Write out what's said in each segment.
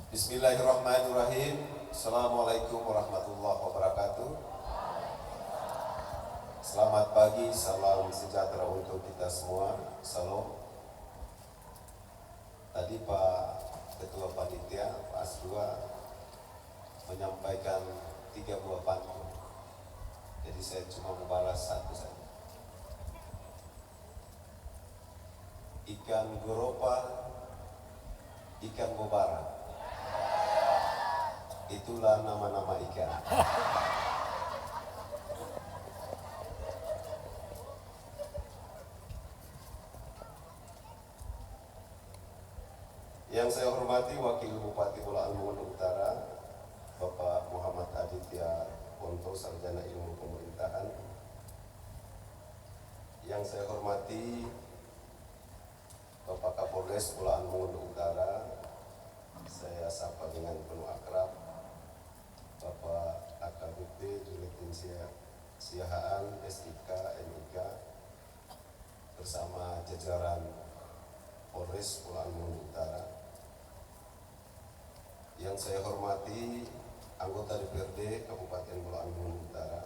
Bismillahirrahmanirrahim. Assalamualaikum warahmatullahi wabarakatuh. Selamat pagi, salam sejahtera untuk kita semua. Salam. Tadi Pak Ketua Panitia, Pak Asdua, menyampaikan 3 buah pantun. Jadi saya cuma membalas satu saja. Ikan goropa, ikan bobara. Itulah nama-nama ikan. Yang saya hormati Wakil Bupati Pulau Mongondo Utara, Bapak Muhammad Aditya Ponto, Sarjana Ilmu Pemerintahan. Yang saya hormati Bapak Kapolres Pulau Mongondo Utara, saya sapa dengan penuh akrab, Bapak AKBP Juletin Siahaan, SIK, MIK, bersama jajaran Polres Pulau Mongondo Utara. Yang saya hormati anggota DPRD Kabupaten Pulau Mongondo Utara.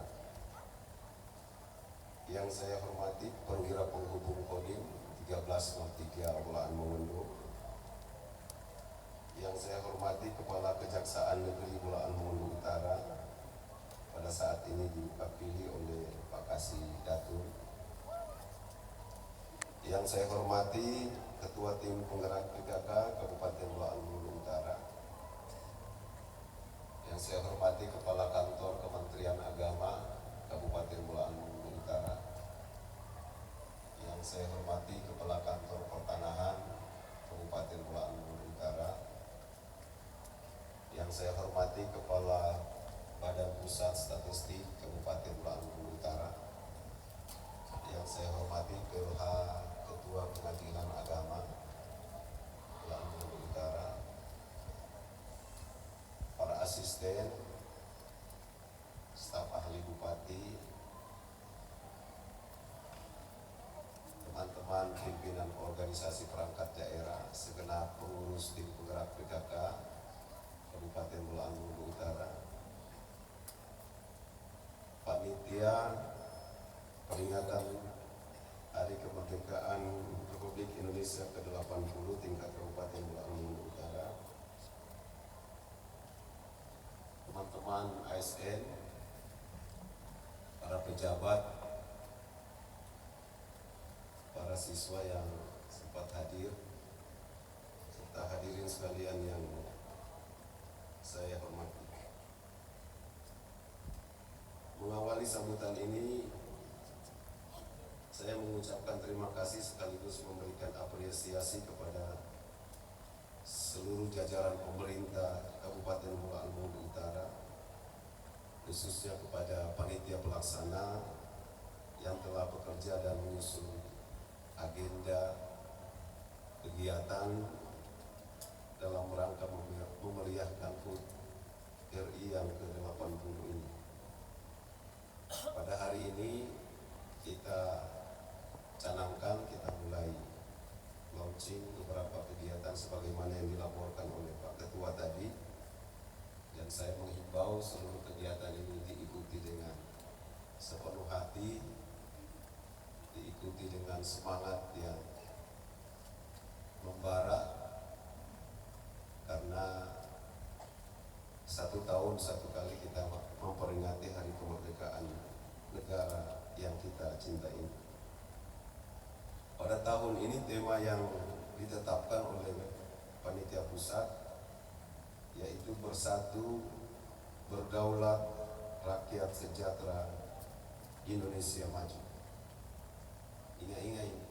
Yang saya hormati perwira penghubung Kodim 1303 Pulau Mongondo. Yang saya hormati Kepala Kejaksaan Negeri Pulau Mongondo Utara, pada saat ini diwakili oleh Pak Kasih Datul. Yang saya hormati Ketua Tim Penggerak PKK Kabupaten Pulau Mongondo Utara. Yang saya hormati Kepala Kantor Kementerian Agama Kabupaten Pulau Mongondo Utara. Yang saya hormati Kepala Kantor Pertanahan Kabupaten Pulau Mongondo Utara. Yang saya hormati Kepala Badan Pusat Statistik Kabupaten Pulau Mongondo Utara. Yang saya hormati PLH Ketua Pengadilan Agama Pulau Mongondo Utara, para asisten, staf ahli bupati, teman-teman pimpinan organisasi perangkat daerah, segenap pengurus tim penggerak PKK Kabupaten Pulau Mongondo Utara, panitia peringatan Hari Kemerdekaan Republik Indonesia ke-80 tingkat Kabupaten Pulau Mongondo Utara, teman-teman ASN, para pejabat, para siswa yang sempat hadir, serta hadirin sekalian yang saya hormati. Mengawali sambutan ini, saya mengucapkan terima kasih sekaligus memberikan apresiasi kepada seluruh jajaran pemerintah Kabupaten Pulau Mongondo Utara, khususnya kepada panitia pelaksana yang telah bekerja dan menyusun agenda kegiatan dalam rangka memeriahkan HUT RI yang ke-80 ini. Pada hari ini kita canangkan, kita mulai launching beberapa kegiatan sebagaimana yang dilaporkan oleh Pak Ketua tadi, dan saya menghimbau seluruh kegiatan ini diikuti dengan sepenuh hati, diikuti dengan semangat yang membara, karena 1 tahun 1 kali kita memperingati Hari Kemerdekaan negara yang kita cintai. Pada tahun ini tema yang ditetapkan oleh panitia pusat yaitu Bersatu, Berdaulat, Rakyat Sejahtera, Indonesia Maju. Ingat-ingat ini,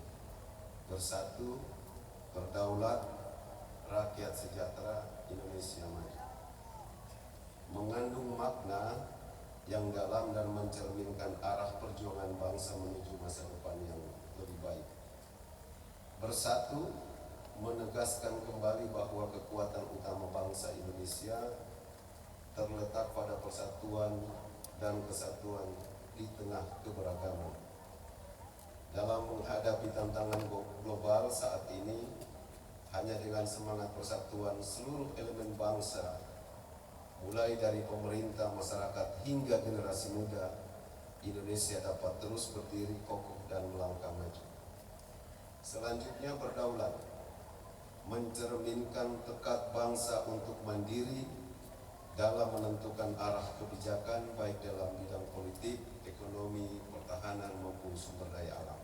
Bersatu, Berdaulat, Rakyat Sejahtera, Indonesia Maju. Mengandung makna yang dalam dan mencerminkan arah perjuangan bangsa menuju masa depan yang lebih baik. Bersatu menegaskan kembali bahwa kekuatan utama bangsa Indonesia terletak pada persatuan dan kesatuan di tengah keberagaman. Dalam menghadapi tantangan global saat ini, Hanya dengan semangat persatuan seluruh elemen bangsa, mulai dari pemerintah, masyarakat, hingga generasi muda, Indonesia dapat terus berdiri kokoh dan melangkah maju. Selanjutnya, berdaulat mencerminkan tekad bangsa untuk mandiri dalam menentukan arah kebijakan baik dalam bidang politik, ekonomi, pertahanan maupun sumber daya alam.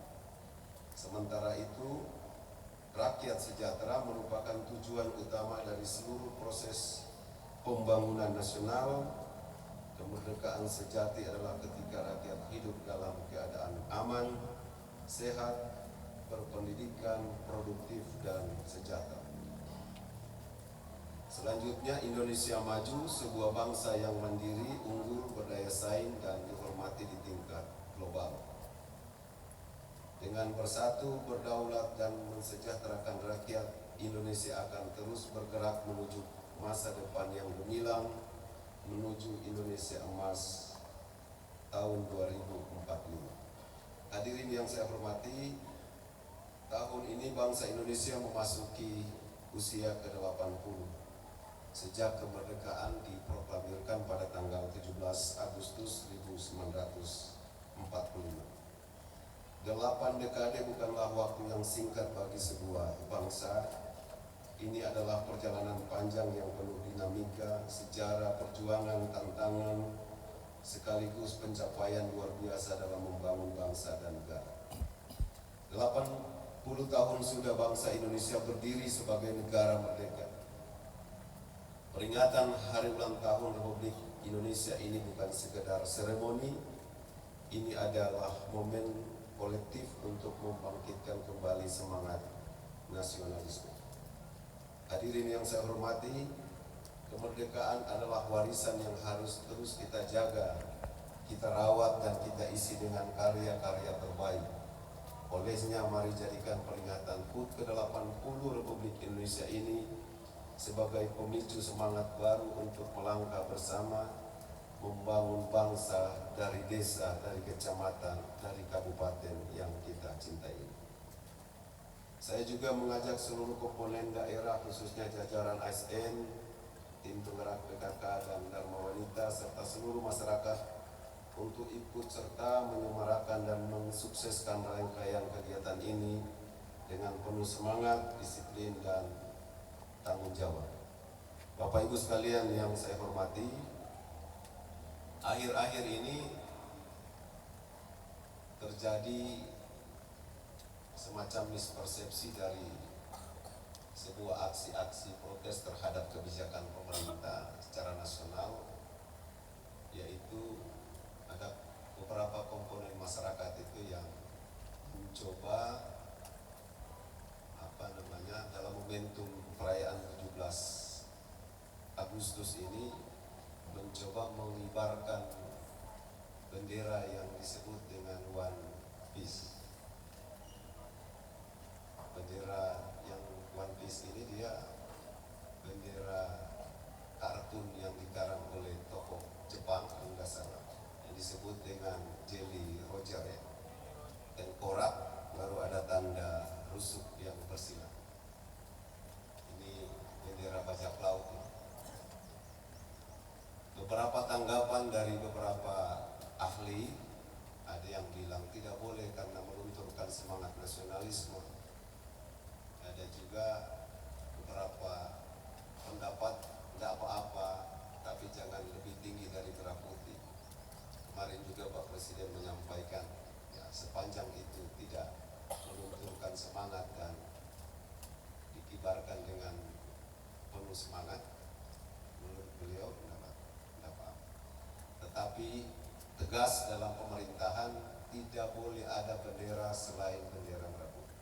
Sementara itu, rakyat sejahtera merupakan tujuan utama dari seluruh proses pembangunan nasional. Kemerdekaan sejati adalah ketika rakyat hidup dalam keadaan aman, sehat, berpendidikan, produktif, dan sejahtera. Selanjutnya, Indonesia maju, sebuah bangsa yang mandiri, unggul, berdaya saing, dan dihormati di tingkat global. Dengan bersatu, berdaulat, dan mensejahterakan rakyat, Indonesia akan terus bergerak menuju masa depan yang gemilang, menuju Indonesia emas tahun 2045. Hadirin yang saya hormati, tahun ini bangsa Indonesia memasuki usia ke-80 sejak kemerdekaan diproklamirkan pada tanggal 17 Agustus 1945. 8 dekade bukanlah waktu yang singkat bagi sebuah bangsa. Ini adalah perjalanan panjang yang penuh dinamika, sejarah, perjuangan, tantangan, sekaligus pencapaian luar biasa dalam membangun bangsa dan negara. 80 tahun sudah bangsa Indonesia berdiri sebagai negara merdeka. Peringatan hari ulang tahun Republik Indonesia ini bukan sekedar seremoni, ini adalah momen kolektif untuk membangkitkan kembali semangat nasionalisme. Hadirin yang saya hormati, kemerdekaan adalah warisan yang harus terus kita jaga, kita rawat, dan kita isi dengan karya-karya terbaik. Olehnya, mari jadikan peringatan HUT ke-80 Republik Indonesia ini sebagai pemicu semangat baru untuk melangkah bersama, membangun bangsa dari desa, dari kecamatan, dari kabupaten yang kita cintai. Saya juga mengajak seluruh komponen daerah, khususnya jajaran ASN, tim penggerak PKK dan Dharma Wanita, serta seluruh masyarakat untuk ikut serta menyemarakan dan mensukseskan rangkaian kegiatan ini dengan penuh semangat, disiplin, dan tanggung jawab. Bapak Ibu sekalian yang saya hormati, akhir-akhir ini terjadi semacam mispersepsi dari sebuah aksi-aksi protes terhadap kebijakan pemerintah secara nasional, yaitu ada beberapa komponen masyarakat itu yang mencoba dalam momentum perayaan 17 Agustus ini mencoba mengibarkan bendera yang disebut dengan One Piece. Bendera yang One Piece ini dia bendera kartun yang dikarang oleh tokoh Jepang kalau nggak salah, yang disebut dengan Jelly Roger ya. Tengkorak, baru ada tanda rusuk yang bersilang. Ini bendera bajak laut. Beberapa tanggapan dari beberapa ahli, ada yang bilang tidak boleh karena melunturkan semangat nasionalisme. Ada juga beberapa pendapat tidak apa-apa, tapi jangan lebih tinggi dari merah putih. Kemarin juga Pak Presiden menyampaikan, ya sepanjang itu tidak melunturkan semangat dan dikibarkan dengan penuh semangat, menurut beliau tidak apa-apa. Tetapi tegas dalam pemerintahan tidak boleh ada bendera selain bendera merah putih.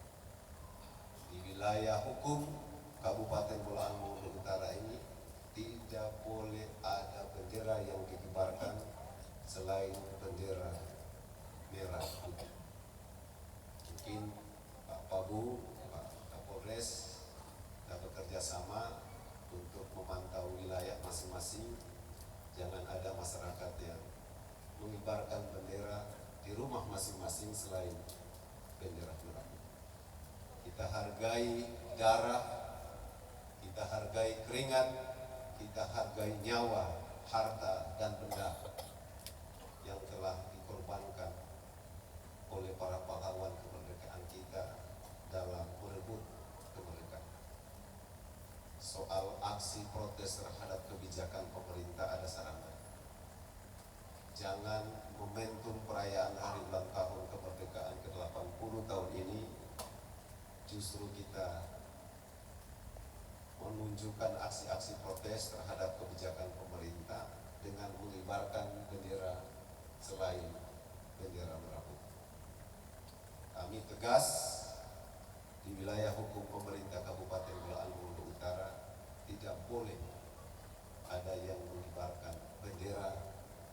Di wilayah hukum Kabupaten Bolaang Mongondo Utara ini tidak boleh ada bendera yang dikibarkan selain bendera merah putih. Mungkin Pak Pabu, Pak Kapolres kita bekerja sama untuk memantau wilayah masing-masing. Jangan ada masyarakat yang mengibarkan bendera di rumah masing-masing selain bendera merah putih. Kita hargai darah, kita hargai keringat, kita hargai nyawa, harta, dan benda yang telah dikorbankan oleh para pahlawan kemerdekaan kita dalam merebut kemerdekaan. Soal aksi protes terhadap kebijakan pemerintah ada sarannya. Jangan momentum perayaan hari ulang tahun kemerdekaan ke-80 tahun ini justru kita menunjukkan aksi-aksi protes terhadap kebijakan pemerintah dengan mengibarkan bendera selain bendera merah putih. Kami tegas di wilayah hukum pemerintah Kabupaten Belaang Mongondo Utara tidak boleh ada yang mengibarkan bendera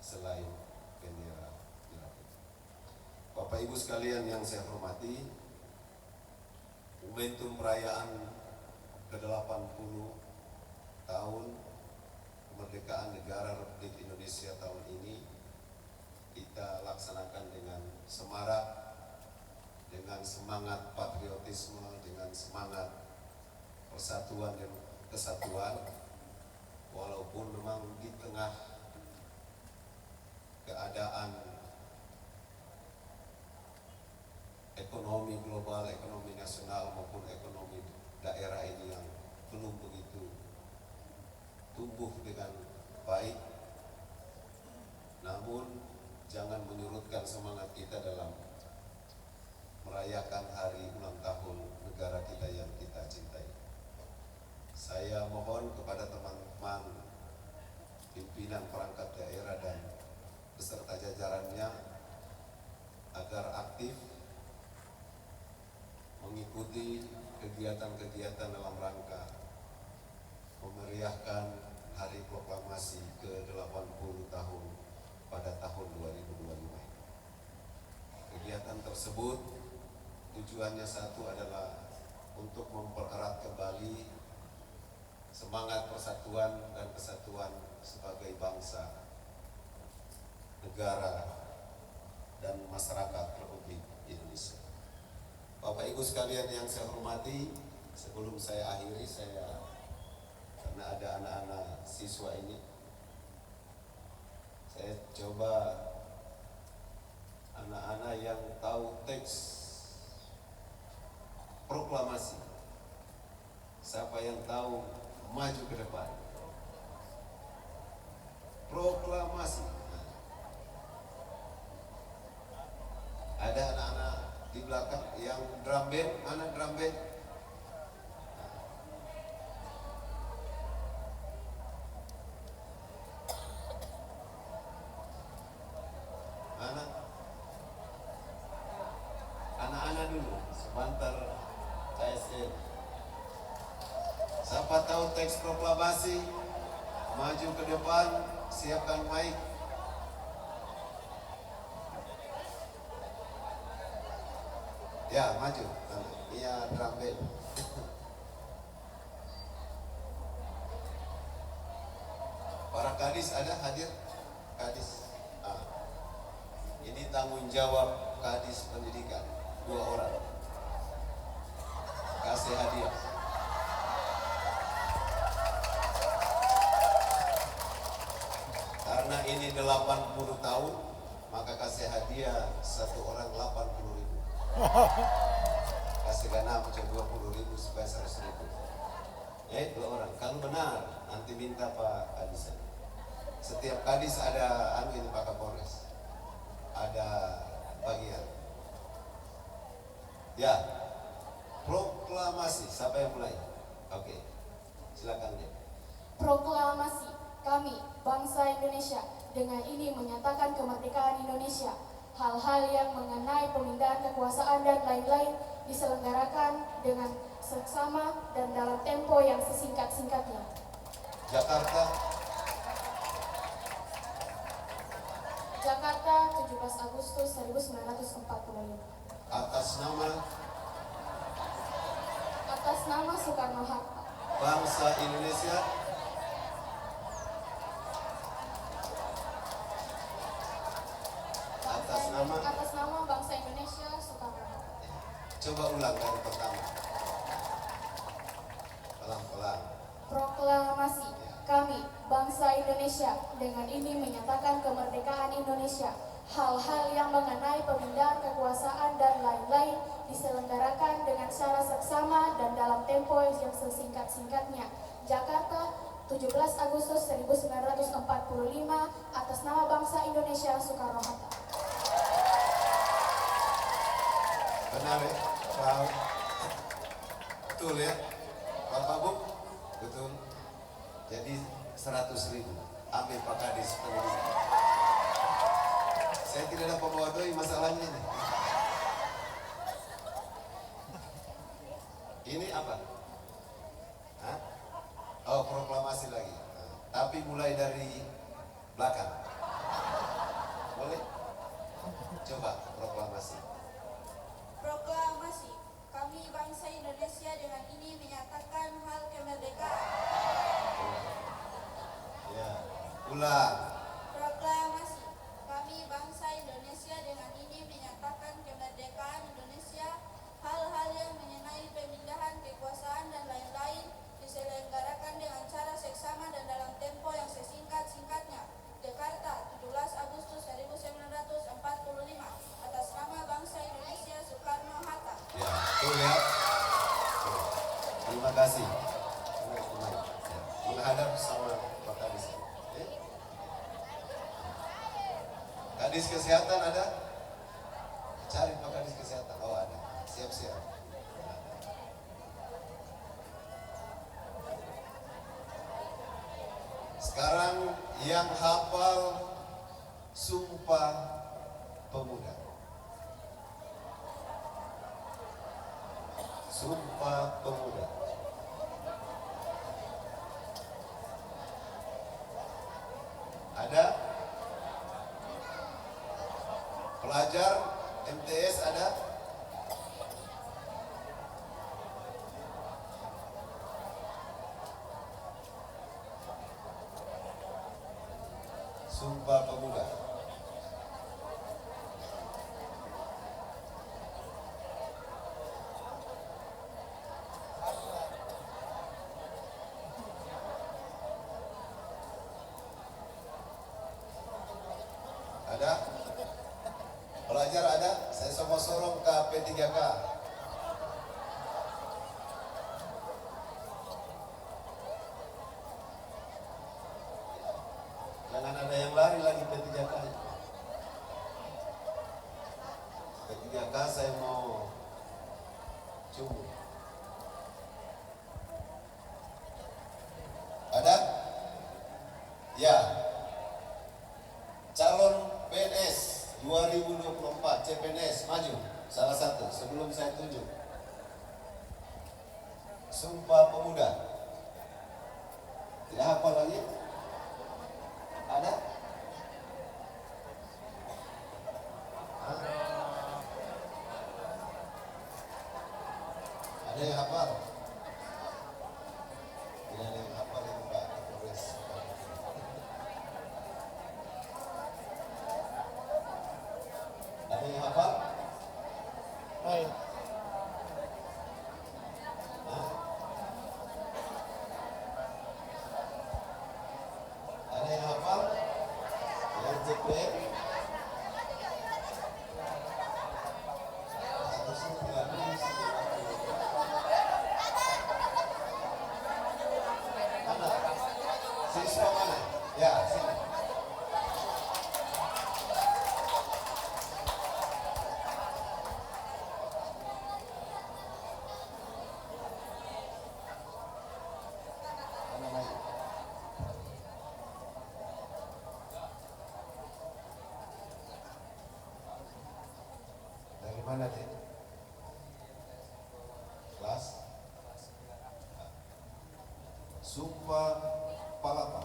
selain bendera merah putih. Bapak Ibu sekalian yang saya hormati, momentum perayaan ke-80 tahun kemerdekaan negara Republik Indonesia tahun ini kita laksanakan dengan semarak, dengan semangat patriotisme, dengan semangat persatuan dan kesatuan, walaupun memang di tengah keadaan ekonomi global, ekonomi nasional maupun ekonomi daerah ini yang belum begitu tumbuh dengan baik, namun jangan menyurutkan semangat kita dalam merayakan hari ulang tahun negara kita yang kita cintai. Saya mohon kepada teman-teman pimpinan perangkat daerah dan beserta jajarannya agar aktif mengikuti kegiatan-kegiatan dalam rangka memeriahkan Hari Proklamasi ke-80 tahun pada tahun 2025. Kegiatan tersebut tujuannya satu adalah untuk mempererat kembali semangat persatuan dan kesatuan sebagai bangsa, negara, dan masyarakat Republik Indonesia. Bapak Ibu sekalian yang saya hormati, sebelum saya akhiri, karena ada anak-anak siswa ini, saya coba anak-anak yang tahu teks proklamasi. Siapa yang tahu, maju ke depan. Proklamasi. Ada anak-anak di belakang yang drum band, mana drum band? Mana? Anak-anak dulu, sebentar KSN. Siapa tahu teks proklamasi? Maju ke depan, siapkan mic. Ya, maju. Iya, drum band. Para kadis ada hadir? Kadis. Ini tanggung jawab kadis pendidikan, 2 orang. Kasih hadiah. Karena ini 80 tahun, maka kasih hadiah 1 orang 80.000. Kasih ganam 20.000 supaya 100.000. 2 orang. Kalau benar, nanti minta Pak Kadis. Setiap kadis ada ini Pak Kapolres. Ada bagian. Ya, proklamasi. Siapa yang mulai? Oke, silakan deh. Proklamasi kami, bangsa Indonesia, dengan ini menyatakan kemerdekaan Indonesia. Hal-hal yang mengenai pemindahan kekuasaan dan lain-lain diselenggarakan dengan seksama dan dalam tempo yang sesingkat-singkatnya. Jakarta, 17 Agustus 1945. atas nama Soekarno-Hatta. bangsa Indonesia, atas nama bangsa Indonesia Soekarno-Hatta. coba ulang dari pertama. Pelan-pelan. Proklamasi. Kami, bangsa Indonesia, dengan ini menyatakan kemerdekaan Indonesia. Hal-hal yang mengenai pemindahan kekuasaan dan lain-lain diselenggarakan dengan secara seksama dan dalam tempo yang sesingkat-singkatnya. Jakarta, 17 Agustus 1945, atas nama bangsa Indonesia, Soekarno-Hatta. Benar ya? Paham? Betul ya? Bapak Bu? Betul. Jadi 100.000. Ambil Pak Kadis pendidikan. Saya tidak dapat bawa doi masalahnya ini. Ini apa? Hah? Oh, proklamasi lagi. Tapi mulai dari belakang. Boleh? Coba proklamasi. Proklamasi. Kami bangsa Indonesia dengan ini menyatakan hal kemerdekaan. Ya. Ulang. Proklamasi. Kami bangsa Indonesia dengan ini menyatakan kemerdekaan Indonesia. Hal-hal yang mengenai pemindahan kekuasaan dan lain-lain diselenggarakan dengan cara seksama dan dalam tempo yang sesingkat-singkatnya. Jakarta, 17 Agustus 1945, atas nama bangsa Indonesia, Soekarno-Hatta. Ya, betul ya. Terima kasih. Menghadap sama Pak Kadis. Kadis kesehatan ada? Cari Pak Kadis kesehatan. Oh ada. Siap-siap. Sekarang yang hafal Sumpah Pemuda. Sumpah Pemuda. Ada? Pelajar MTS ada? Sumpah Pemuda. Ada? Pelajar ada? Saya semua sorong ke P3K. Jangan ada yang lari lagi P3K. P3K saya mau cumbu. Ada? Ya. Calon PNS 2024 CPNS maju salah satu sebelum saya tunjuk. Sumpah Pemuda. Tidak hafal lagi? Ada? Hah? Ada yang hafal? Tidak ada yang hafal ini Pak Kapolres. Ada yang hafal? Hai. Hah? Ada yang hafal? Yang cepet? Harusnya tidak bisa. Mana? Siswa mana? Ya, sini. Mana lagi? Dari mana dia? Kelas? Sumpah Palapa.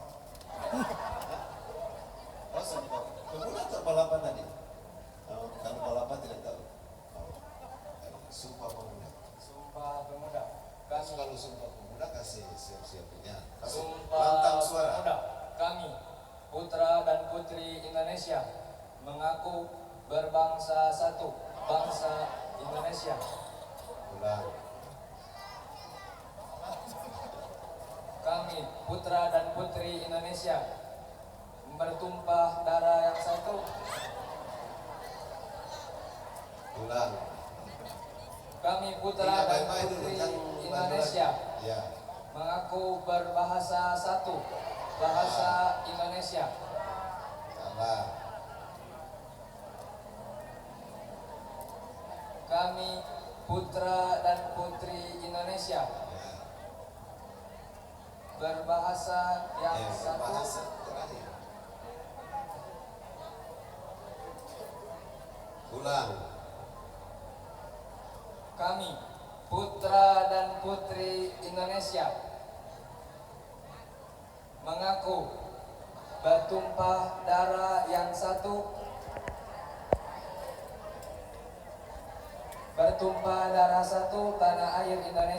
Oh, Sumpah Pemuda atau Palapa tadi? Oh, kalau Palapa tidak tahu. Oh, Sumpah Pemuda. Sumpah Pemuda. Kalau Sumpah Pemuda kasih siap-siapnya. Kasih Sumpah lantang suara. Pemuda. Kami, putra dan putri Indonesia, mengaku berbangsa satu, bangsa Indonesia. Ulang. Kami, putra dan putri Indonesia bertumpah darah yang satu. Ulang. Kami putra Iya, dan baik-baik dulu, putri kan? Indonesia Ya, mengaku berbahasa satu, bahasa Indonesia. salah. Kami putra dan putri Indonesia Ya, berbahasa yang ya, satu. bahasa terakhir. Ulang. Kami putra dan putri Indonesia mengaku bertumpah darah yang satu, bertumpah darah satu tanah air Indonesia.